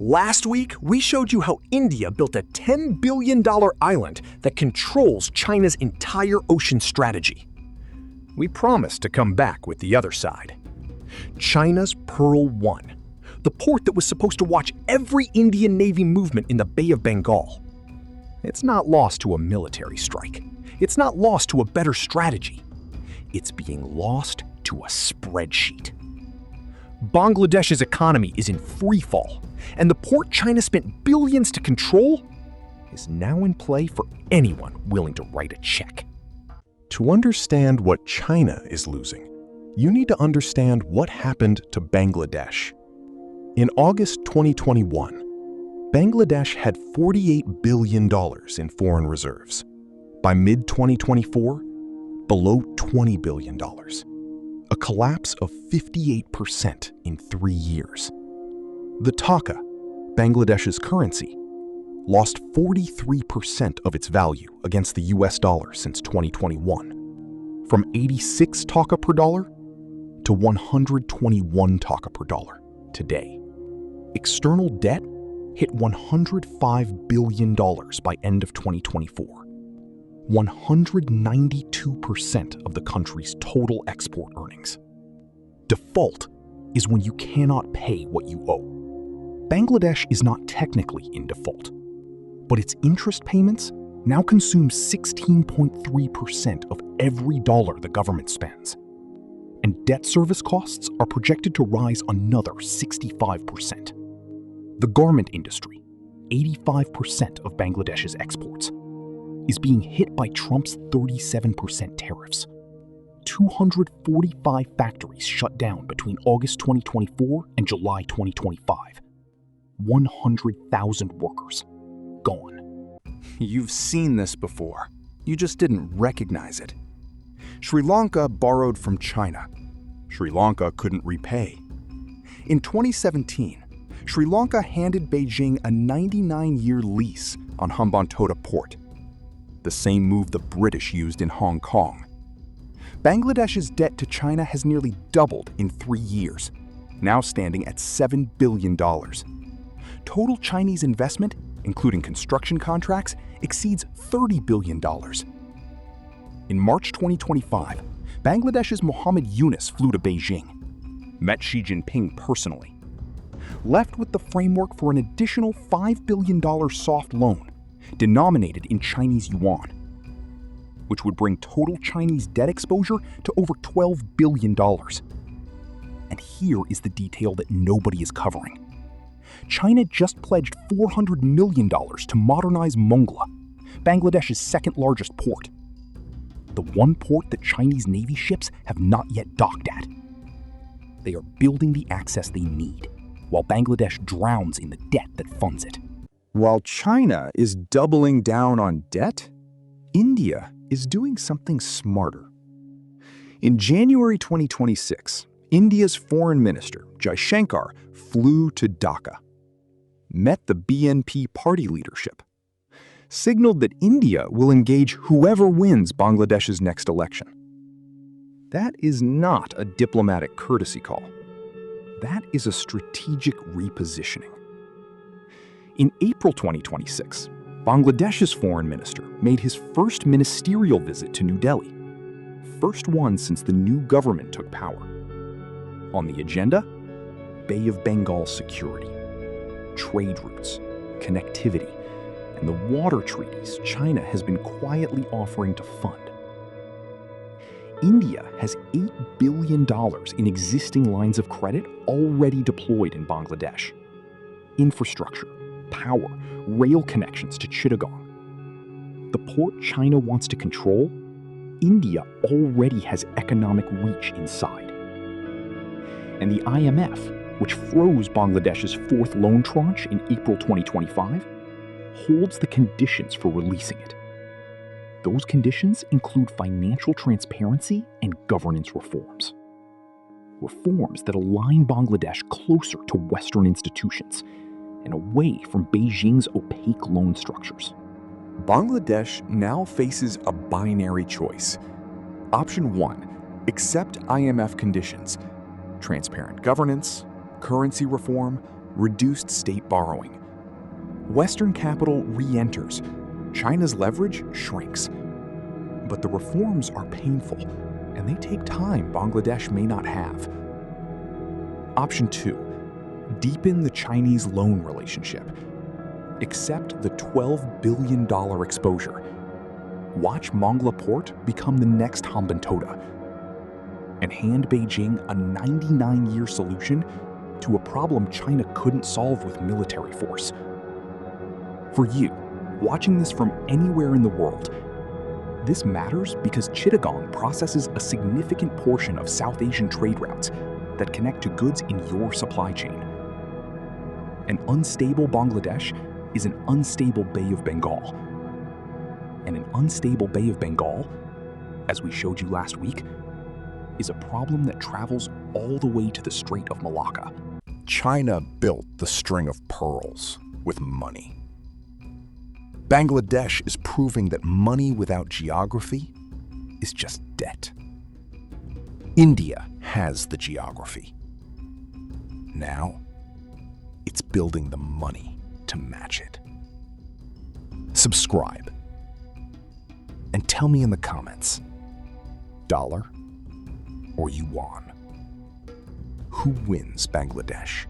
Last week, we showed you how India built a $10 billion island that controls China's entire ocean strategy. We promised to come back with the other side. China's Pearl 1, the port that was supposed to watch every Indian Navy movement in the Bay of Bengal. It's not lost to a military strike. It's not lost to a better strategy. It's being lost to a spreadsheet. Bangladesh's economy is in freefall, and the port China spent billions to control is now in play for anyone willing to write a check. To understand what China is losing, you need to understand what happened to Bangladesh. In August 2021, Bangladesh had $48 billion in foreign reserves. By mid-2024, below $20 billion. A collapse of 58% in 3 years. The taka, Bangladesh's currency, lost 43% of its value against the US dollar since 2021, from 86 taka per dollar to 121 taka per dollar today. External debt hit $105 billion by end of 2024. 192% of the country's total export earnings. Default is when you cannot pay what you owe. Bangladesh is not technically in default, but its interest payments now consume 16.3% of every dollar the government spends. And debt service costs are projected to rise another 65%. The garment industry, 85% of Bangladesh's exports, is being hit by Trump's 37% tariffs. 245 factories shut down between August 2024 and July 2025. 100,000 workers gone. You've seen this before. You just didn't recognize it. Sri Lanka borrowed from China. Sri Lanka couldn't repay. In 2017, Sri Lanka handed Beijing a 99-year lease on Hambantota port, the same move the British used in Hong Kong. Bangladesh's debt to China has nearly doubled in 3 years, now standing at $7 billion. Total Chinese investment, including construction contracts, exceeds $30 billion. In March 2025, Bangladesh's Mohammed Yunus flew to Beijing, met Xi Jinping personally, left with the framework for an additional $5 billion soft loan denominated in Chinese yuan, which would bring total Chinese debt exposure to over $12 billion. And here is the detail that nobody is covering. China just pledged $400 million to modernize Mongla, Bangladesh's second largest port, the one port that Chinese Navy ships have not yet docked at. They are building the access they need, while Bangladesh drowns in the debt that funds it. While China is doubling down on debt, India is doing something smarter. In January 2026, India's Foreign Minister, Jaishankar, flew to Dhaka, met the BNP party leadership, signaled that India will engage whoever wins Bangladesh's next election. That is not a diplomatic courtesy call. That is a strategic repositioning. In April 2026, Bangladesh's foreign minister made his first ministerial visit to New Delhi, first one since the new government took power. On the agenda, Bay of Bengal security, trade routes, connectivity, and the water treaties China has been quietly offering to fund. India has $8 billion in existing lines of credit already deployed in Bangladesh. Infrastructure, power, rail connections to Chittagong. The port China wants to control, India already has economic reach inside. And the IMF, which froze Bangladesh's fourth loan tranche in April 2025, holds the conditions for releasing it. Those conditions include financial transparency and governance reforms. Reforms that align Bangladesh closer to Western institutions and away from Beijing's opaque loan structures. Bangladesh now faces a binary choice. Option 1, accept IMF conditions, transparent governance, currency reform, reduced state borrowing. Western capital re-enters. China's leverage shrinks. But the reforms are painful, and they take time Bangladesh may not have. Option 2. Deepen the Chinese loan relationship. Accept the $12 billion exposure. Watch Mongla Port become the next Hambantota. And hand Beijing a 99-year solution to a problem China couldn't solve with military force. For you, watching this from anywhere in the world, this matters because Chittagong processes a significant portion of South Asian trade routes that connect to goods in your supply chain. An unstable Bangladesh is an unstable Bay of Bengal. And an unstable Bay of Bengal, as we showed you last week, is a problem that travels all the way to the Strait of Malacca. China built the string of pearls with money. Bangladesh is proving that money without geography is just debt. India has the geography. Now, it's building the money to match it. Subscribe. And tell me in the comments, dollar or yuan? Who wins Bangladesh?